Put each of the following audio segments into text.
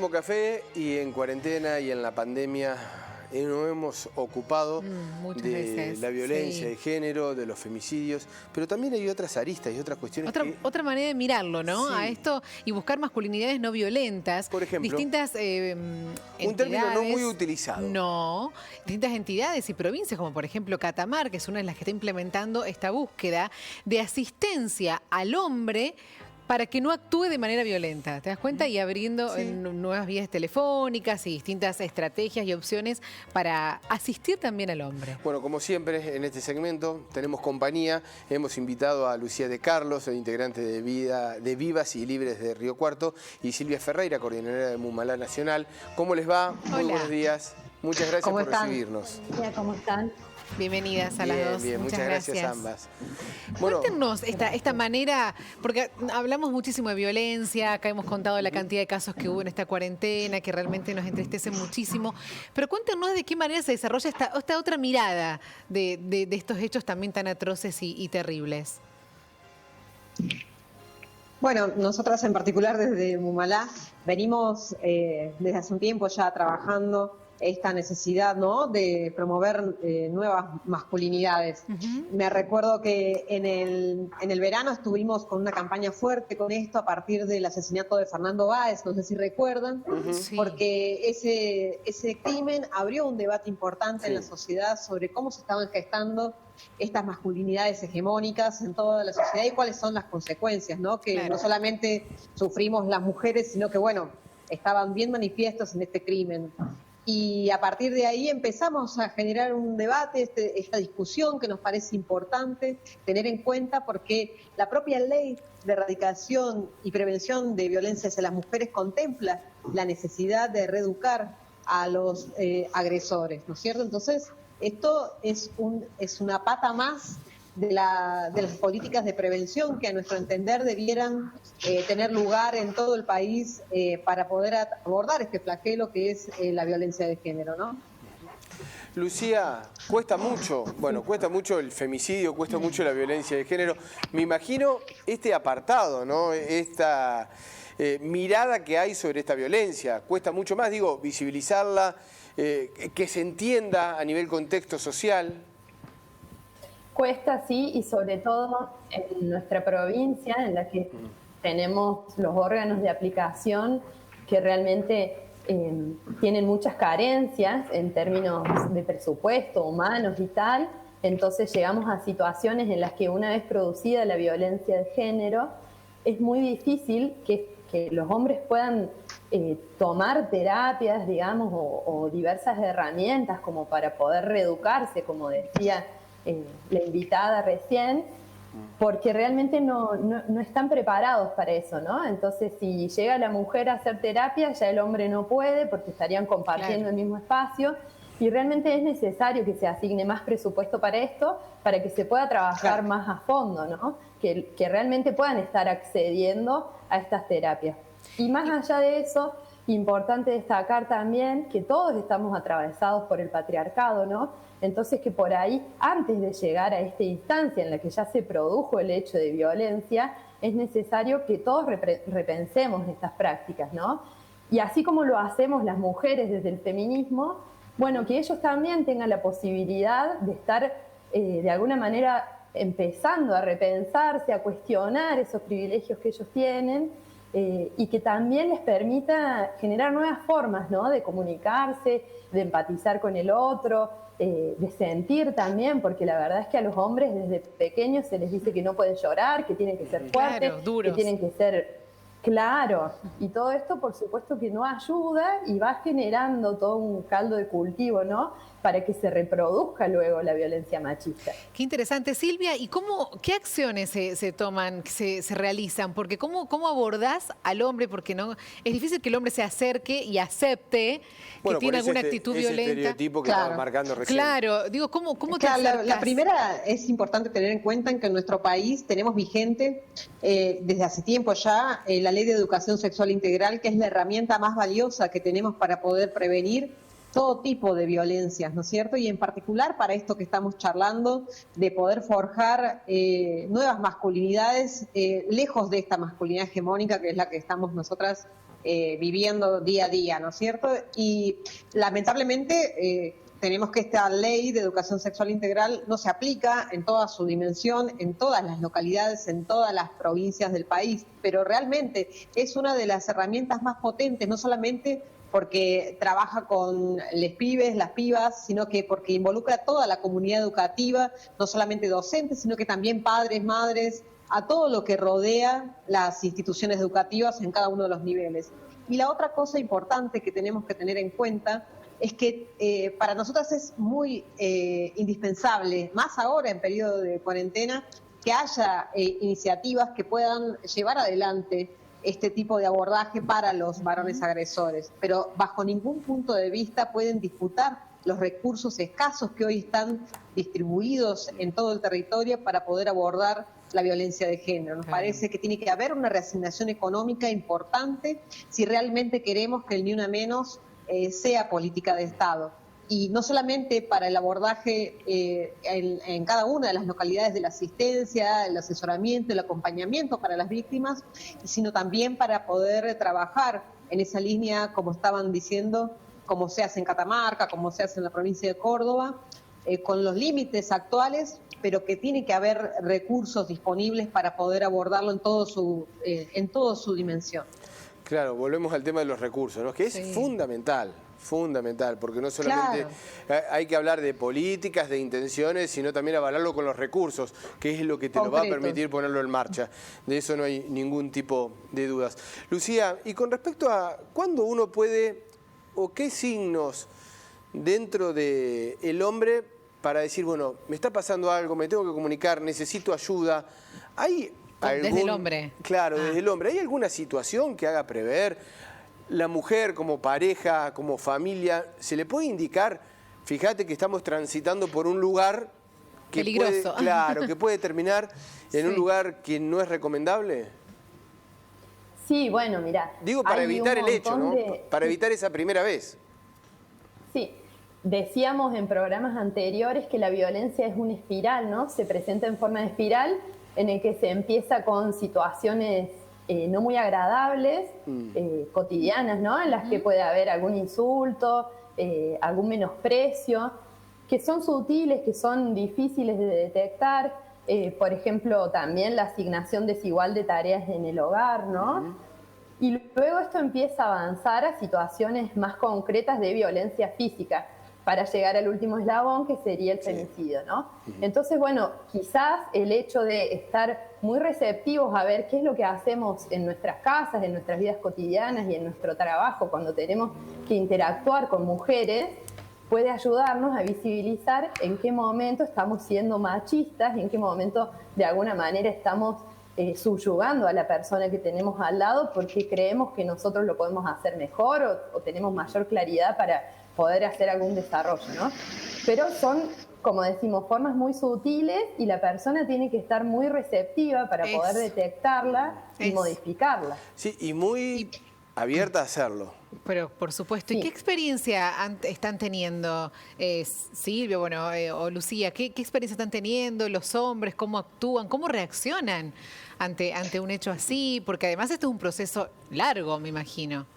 Tomo Café y en cuarentena y en la pandemia nos hemos ocupado de veces, la violencia sí, de género, de los femicidios, pero también hay otras aristas y otras cuestiones otra manera de mirarlo, ¿no? Sí. A esto y buscar masculinidades no violentas. Por ejemplo, distintas un término no muy utilizado. No, distintas entidades y provincias, como por ejemplo Catamarca, que es una de las que está implementando esta búsqueda de asistencia al hombre para que no actúe de manera violenta, ¿te das cuenta? Y abriendo nuevas vías telefónicas y distintas estrategias y opciones para asistir también al hombre. Bueno, como siempre en este segmento tenemos compañía. Hemos invitado a Lucía de Carlos, integrante de Vivas y Libres de Río Cuarto, y Silvia Ferreira, coordinadora de Mumalá Nacional. ¿Cómo les va? Hola. Muy buenos días. Muchas gracias por recibirnos. ¿Cómo están? Bienvenidas a las dos. Bien, muchas gracias a ambas. Bueno, cuéntenos esta manera, porque hablamos muchísimo de violencia, acá hemos contado la cantidad de casos que hubo en esta cuarentena, que realmente nos entristece muchísimo, pero cuéntenos de qué manera se desarrolla esta otra mirada de estos hechos también tan atroces y terribles. Bueno, nosotras en particular desde Mumalá venimos desde hace un tiempo ya trabajando esta necesidad, ¿no?, de promover nuevas masculinidades. Me recuerdo que en el verano estuvimos con una campaña fuerte con esto a partir del asesinato de Fernando Báez, no sé si recuerdan, porque ese crimen abrió un debate importante en la sociedad sobre cómo se estaban gestando estas masculinidades hegemónicas en toda la sociedad y cuáles son las consecuencias, ¿no? Que no solamente sufrimos las mujeres, sino que, bueno, estaban bien manifiestos en este crimen. Y a partir de ahí empezamos a generar un debate, esta discusión que nos parece importante tener en cuenta, porque la propia ley de erradicación y prevención de violencia hacia las mujeres contempla la necesidad de reeducar a los agresores, ¿no es cierto? Entonces, esto es una pata más de las políticas de prevención que a nuestro entender debieran tener lugar en todo el país para poder abordar este flagelo que es la violencia de género, ¿no? Lucía, cuesta mucho el femicidio, cuesta mucho la violencia de género. Me imagino este apartado, ¿no? Esta mirada que hay sobre esta violencia. Cuesta mucho más, digo, visibilizarla, que se entienda a nivel contexto social. Cuesta, sí, y sobre todo en nuestra provincia, en la que tenemos los órganos de aplicación que realmente tienen muchas carencias en términos de presupuesto, humanos y tal. Entonces llegamos a situaciones en las que una vez producida la violencia de género, es muy difícil que los hombres puedan tomar terapias, digamos, o diversas herramientas como para poder reeducarse, como decía la invitada recién, porque realmente no están preparados para eso, ¿no? Entonces, si llega la mujer a hacer terapia, ya el hombre no puede porque estarían compartiendo el mismo espacio, y realmente es necesario que se asigne más presupuesto para esto, para que se pueda trabajar más a fondo, ¿no? Que realmente puedan estar accediendo a estas terapias. Y más allá de eso, importante destacar también que todos estamos atravesados por el patriarcado, ¿no? Entonces que por ahí, antes de llegar a esta instancia en la que ya se produjo el hecho de violencia, es necesario que todos repensemos estas prácticas, ¿no? Y así como lo hacemos las mujeres desde el feminismo, bueno, que ellos también tengan la posibilidad de estar de alguna manera empezando a repensarse, a cuestionar esos privilegios que ellos tienen, y que también les permita generar nuevas formas, ¿no?, de comunicarse, de empatizar con el otro, de sentir también, porque la verdad es que a los hombres desde pequeños se les dice que no pueden llorar, que tienen que ser fuertes, que tienen que ser claros, y todo esto por supuesto que no ayuda y va generando todo un caldo de cultivo, ¿no?, para que se reproduzca luego la violencia machista. Qué interesante, Silvia. ¿Y qué acciones se toman, se realizan? Porque ¿cómo abordás al hombre? Porque no es difícil que el hombre se acerque y acepte que tiene alguna actitud violenta. Ese estereotipo que estaba marcando recién. Claro, digo, ¿cómo te acercas? La primera es importante tener en cuenta en que en nuestro país tenemos vigente desde hace tiempo ya la Ley de Educación Sexual Integral, que es la herramienta más valiosa que tenemos para poder prevenir todo tipo de violencias, ¿no es cierto? Y en particular para esto que estamos charlando, de poder forjar nuevas masculinidades, lejos de esta masculinidad hegemónica que es la que estamos nosotras viviendo día a día, ¿no es cierto? Y lamentablemente tenemos que esta ley de educación sexual integral no se aplica en toda su dimensión, en todas las localidades, en todas las provincias del país, pero realmente es una de las herramientas más potentes, no solamente porque trabaja con les pibes, las pibas, sino que porque involucra a toda la comunidad educativa, no solamente docentes, sino que también padres, madres, a todo lo que rodea las instituciones educativas en cada uno de los niveles. Y la otra cosa importante que tenemos que tener en cuenta es que para nosotras es muy indispensable, más ahora en periodo de cuarentena, que haya iniciativas que puedan llevar adelante este tipo de abordaje para los varones agresores, pero bajo ningún punto de vista pueden disputar los recursos escasos que hoy están distribuidos en todo el territorio para poder abordar la violencia de género. Nos parece que tiene que haber una reasignación económica importante si realmente queremos que el Ni Una Menos sea política de Estado. Y no solamente para el abordaje en cada una de las localidades de la asistencia, el asesoramiento, el acompañamiento para las víctimas, sino también para poder trabajar en esa línea, como estaban diciendo, como se hace en Catamarca, como se hace en la provincia de Córdoba, con los límites actuales, pero que tiene que haber recursos disponibles para poder abordarlo en toda su dimensión. Claro, volvemos al tema de los recursos, ¿no? Que es fundamental, porque no solamente hay que hablar de políticas, de intenciones, sino también avalarlo con los recursos, que es lo que te lo va a permitir ponerlo en marcha. De eso no hay ningún tipo de dudas. Lucía, y con respecto a cuándo uno puede, o qué signos dentro del hombre para decir, bueno, me está pasando algo, me tengo que comunicar, necesito ayuda, ¿hay desde el hombre? Claro, desde el hombre. ¿Hay alguna situación que haga prever? La mujer como pareja, como familia, ¿se le puede indicar? Fíjate que estamos transitando por un lugar que peligroso. que puede terminar en un lugar que no es recomendable. Sí, bueno, mirá. Digo, para evitar el hecho, ¿no? Para evitar esa primera vez. Sí. Decíamos en programas anteriores que la violencia es una espiral, ¿no? Se presenta en forma de espiral en el que se empieza con situaciones no muy agradables, cotidianas, ¿no? En las que puede haber algún insulto, algún menosprecio, que son sutiles, que son difíciles de detectar. Por ejemplo, también la asignación desigual de tareas en el hogar, ¿no? Y luego esto empieza a avanzar a situaciones más concretas de violencia física, para llegar al último eslabón, que sería el femicidio, ¿no? Entonces, bueno, quizás el hecho de estar muy receptivos a ver qué es lo que hacemos en nuestras casas, en nuestras vidas cotidianas y en nuestro trabajo, cuando tenemos que interactuar con mujeres, puede ayudarnos a visibilizar en qué momento estamos siendo machistas y en qué momento, de alguna manera, estamos subyugando a la persona que tenemos al lado porque creemos que nosotros lo podemos hacer mejor o tenemos mayor claridad para poder hacer algún desarrollo, ¿no? Pero son, como decimos, formas muy sutiles y la persona tiene que estar muy receptiva para poder detectarla y modificarla. Sí, y muy abierta a hacerlo. Pero, por supuesto. ¿Y qué experiencia están teniendo, Silvio, o Lucía? ¿Qué experiencia están teniendo los hombres? ¿Cómo actúan? ¿Cómo reaccionan ante un hecho así? Porque además esto es un proceso largo, me imagino.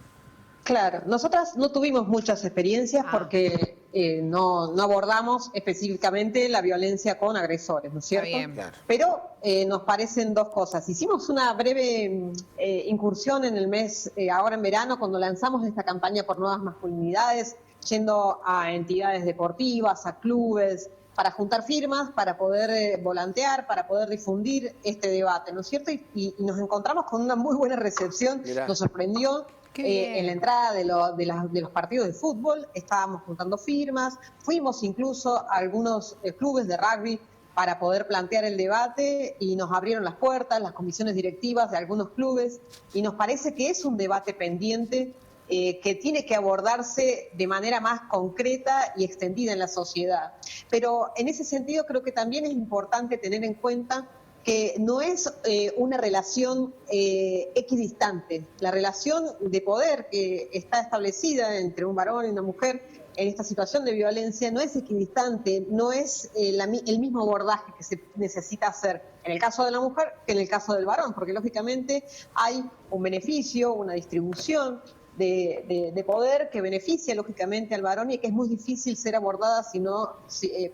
Claro, nosotras no tuvimos muchas experiencias porque no abordamos específicamente la violencia con agresores, ¿no es cierto? Está bien. Claro. Pero nos parecen dos cosas. Hicimos una breve incursión en el mes, ahora en verano, cuando lanzamos esta campaña por nuevas masculinidades, yendo a entidades deportivas, a clubes, para juntar firmas, para poder volantear, para poder difundir este debate, ¿no es cierto? Y nos encontramos con una muy buena recepción, nos sorprendió. En la entrada de los partidos de fútbol estábamos juntando firmas, fuimos incluso a algunos clubes de rugby para poder plantear el debate y nos abrieron las puertas, las comisiones directivas de algunos clubes y nos parece que es un debate pendiente que tiene que abordarse de manera más concreta y extendida en la sociedad. Pero en ese sentido creo que también es importante tener en cuenta que no es una relación equidistante. La relación de poder que está establecida entre un varón y una mujer en esta situación de violencia no es equidistante, no es el mismo abordaje que se necesita hacer en el caso de la mujer que en el caso del varón, porque lógicamente hay un beneficio, una distribución de poder que beneficia lógicamente al varón y que es muy difícil ser abordada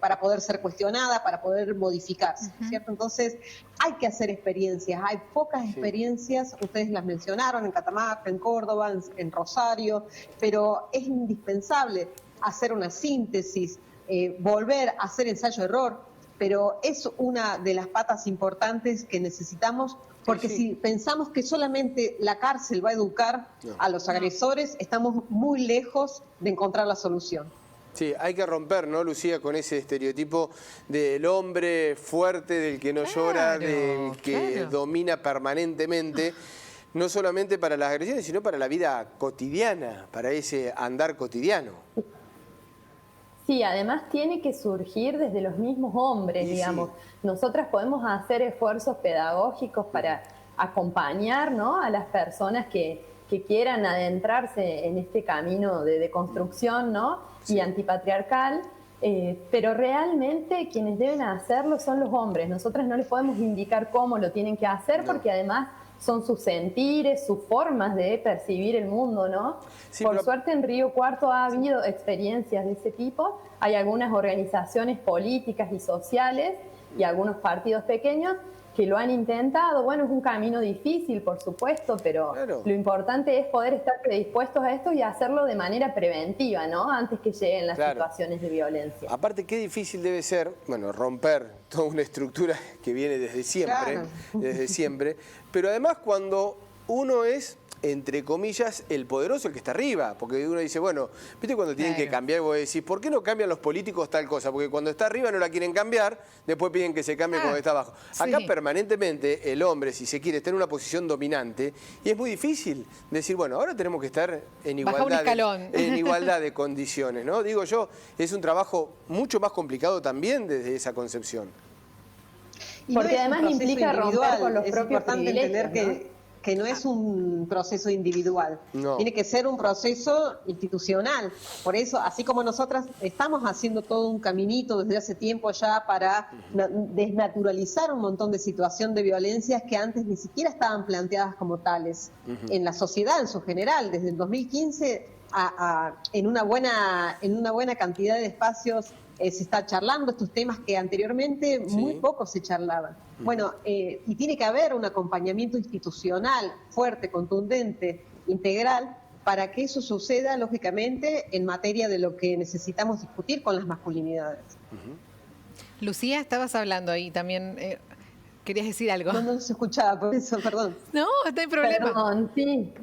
para poder ser cuestionada, para poder modificarse, ¿cierto? Entonces hay que hacer experiencias, hay pocas experiencias, ustedes las mencionaron en Catamarca, en Córdoba, en Rosario, pero es indispensable hacer una síntesis, volver a hacer ensayo-error, pero es una de las patas importantes que necesitamos. Porque si pensamos que solamente la cárcel va a educar a los agresores, estamos muy lejos de encontrar la solución. Sí, hay que romper, ¿no, Lucía, con ese estereotipo del hombre fuerte, del que no llora, del que domina permanentemente, no solamente para las agresiones, sino para la vida cotidiana, para ese andar cotidiano. Sí, además tiene que surgir desde los mismos hombres, digamos. Nosotras podemos hacer esfuerzos pedagógicos para acompañar, ¿no?, a las personas que quieran adentrarse en este camino de deconstrucción, ¿no?, y antipatriarcal, pero realmente quienes deben hacerlo son los hombres. Nosotras no les podemos indicar cómo lo tienen que hacer porque además son sus sentires, sus formas de percibir el mundo, ¿no? Sí, Por suerte en Río Cuarto ha habido experiencias de ese tipo. Hay algunas organizaciones políticas y sociales y algunos partidos pequeños que lo han intentado. Bueno, es un camino difícil, por supuesto, pero lo importante es poder estar predispuestos a esto y hacerlo de manera preventiva, ¿no? Antes que lleguen las situaciones de violencia. Aparte, qué difícil debe ser, bueno, romper toda una estructura que viene desde siempre, pero además cuando uno es, entre comillas, el poderoso, el que está arriba, porque uno dice, bueno, ¿viste cuando tienen que cambiar? Vos decís, ¿por qué no cambian los políticos tal cosa? Porque cuando está arriba no la quieren cambiar, después piden que se cambie cuando está abajo. Acá permanentemente el hombre, si se quiere, está en una posición dominante y es muy difícil decir, bueno, ahora tenemos que estar en igualdad de condiciones, ¿no? Digo yo, es un trabajo mucho más complicado también desde esa concepción. Porque además implica romper con los propios privilegios, ¿no? Que no es un proceso individual, tiene que ser un proceso institucional. Por eso, así como nosotras estamos haciendo todo un caminito desde hace tiempo ya para desnaturalizar un montón de situaciones de violencias que antes ni siquiera estaban planteadas como tales en la sociedad en su general. Desde el 2015 en una buena cantidad de espacios se está charlando estos temas que anteriormente muy poco se charlaban. Bueno, y tiene que haber un acompañamiento institucional fuerte, contundente, integral, para que eso suceda, lógicamente, en materia de lo que necesitamos discutir con las masculinidades. Lucía, estabas hablando ahí también, querías decir algo. No se escuchaba, por eso, perdón. No, no hay problema. Perdón, sí.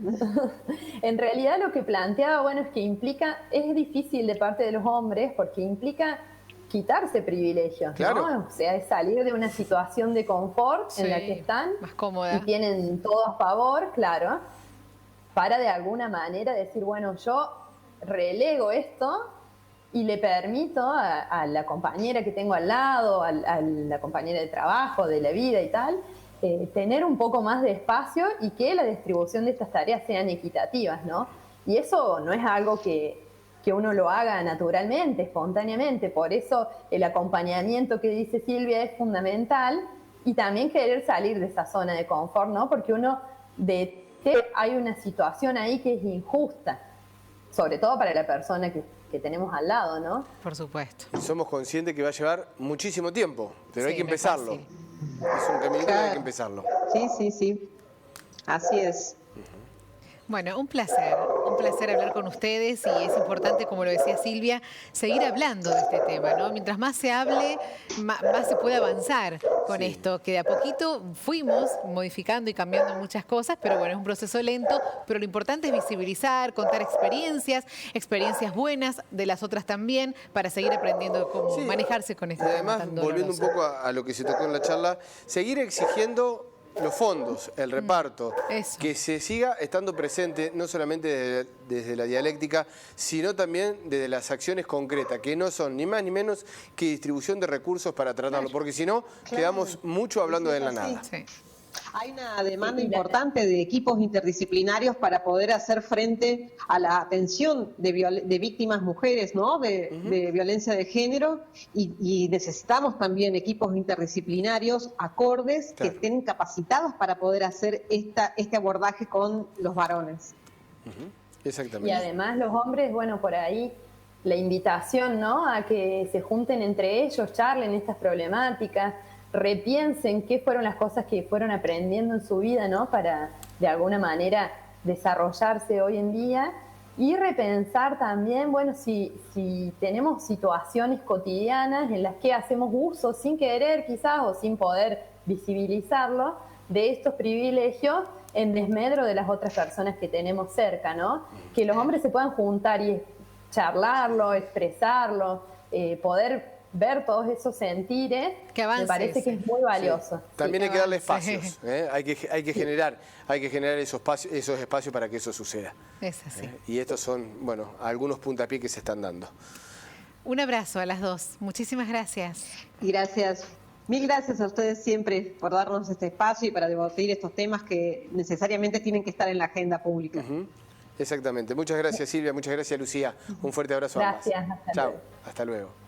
En realidad lo que planteaba, bueno, es que es difícil de parte de los hombres, porque implica quitarse privilegios, ¿no? O sea, es salir de una situación de confort en la que están más cómoda y tienen todo a favor, para de alguna manera decir, bueno, yo relego esto y le permito a la compañera que tengo al lado, a la compañera de trabajo, de la vida y tal, tener un poco más de espacio y que la distribución de estas tareas sean equitativas, ¿no? Y eso no es algo que uno lo haga naturalmente, espontáneamente. Por eso el acompañamiento que dice Silvia es fundamental y también querer salir de esa zona de confort, ¿no? Porque hay una situación ahí que es injusta, sobre todo para la persona que tenemos al lado, ¿no? Por supuesto. Y somos conscientes que va a llevar muchísimo tiempo, pero hay que empezarlo. Es un caminito que hay que empezarlo. Sí. Así es. Bueno, un placer hablar con ustedes y es importante, como lo decía Silvia, seguir hablando de este tema, ¿no? Mientras más se hable, más se puede avanzar con esto, que de a poquito fuimos modificando y cambiando muchas cosas, pero bueno, es un proceso lento, pero lo importante es visibilizar, contar experiencias buenas de las otras también, para seguir aprendiendo cómo manejarse con este tema tan doloroso. Además, volviendo un poco a lo que se tocó en la charla, seguir exigiendo los fondos, el reparto, que se siga estando presente no solamente desde la dialéctica, sino también desde las acciones concretas, que no son ni más ni menos que distribución de recursos para tratarlo, porque si no, quedamos mucho hablando de la nada. Hay una demanda importante de equipos interdisciplinarios para poder hacer frente a la atención de víctimas mujeres, ¿no? De violencia de género, y necesitamos también equipos interdisciplinarios acordes que estén capacitados para poder hacer este abordaje con los varones. Exactamente. Y además los hombres, bueno, por ahí la invitación, ¿no? A que se junten entre ellos, charlen estas problemáticas, repiensen qué fueron las cosas que fueron aprendiendo en su vida, ¿no? Para de alguna manera desarrollarse hoy en día, y repensar también, bueno, si tenemos situaciones cotidianas en las que hacemos uso sin querer quizás o sin poder visibilizarlo de estos privilegios en desmedro de las otras personas que tenemos cerca, ¿no? Que los hombres se puedan juntar y charlarlo, expresarlo, poder ver todos esos sentires, me parece que es muy valioso. Sí. También hay que darle espacios, hay que generar esos espacios para que eso suceda. Es así. Y estos son, bueno, algunos puntapiés que se están dando. Un abrazo a las dos. Muchísimas gracias. Y gracias. Mil gracias a ustedes siempre por darnos este espacio y para debatir estos temas que necesariamente tienen que estar en la agenda pública. Exactamente. Muchas gracias, Silvia. Muchas gracias, Lucía. Un fuerte abrazo a ambas. Gracias. Chao. Hasta luego.